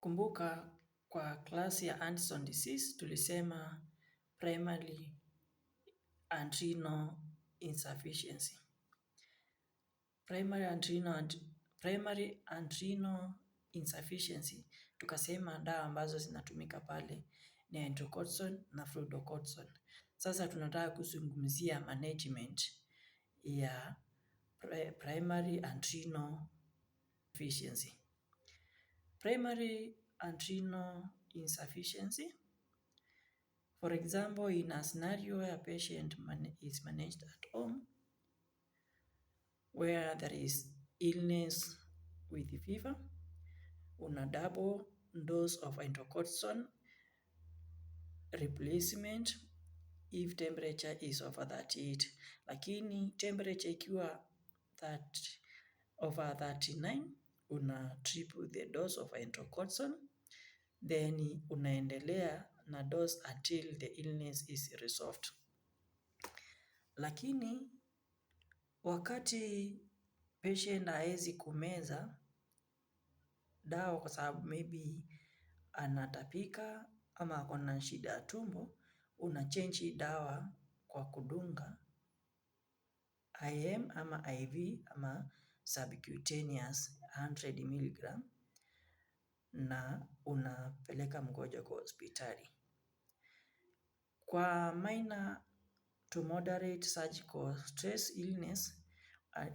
Kumbuka kwa klasi ya Anderson disease tulisema primary adrenal insufficiency. Primary adrenal insufficiency tukasema dawa ambazo zinatumika pale ni hydrocortisone na fludrocortisone. Sasa tunataka kuzungumzia management ya primary adrenal insufficiency. Primary adrenal insufficiency, for example, in a scenario where a patient is managed at home, where there is illness with fever, una double dose of hydrocortisone replacement if temperature is over 38, lakini temperature ikiwa over 39 una triple the dose of hydrocortisone, then unaendelea na dose until the illness is resolved. Lakini wakati patient haezi kumeza dawa kwa sababu maybe anatapika ama ako na shida ya tumbo, una change dawa kwa kudunga IM ama IV ama subcutaneous 100 mg na unapeleka mgonjwa kwa hospitali. Kwa minor to moderate surgical stress illness,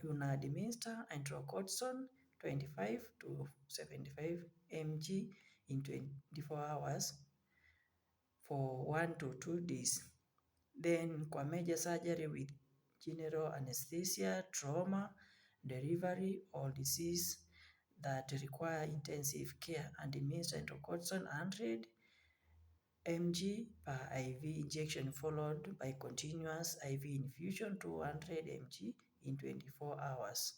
una administer hydrocortisone 25 to 75 mg in 24 hours for 1 to 2 days. Then kwa major surgery with general anesthesia, trauma, delivery or disease that require intensive care, administer hydrocortisone 100 mg per IV injection followed by continuous IV infusion 200 mg in 24 hours.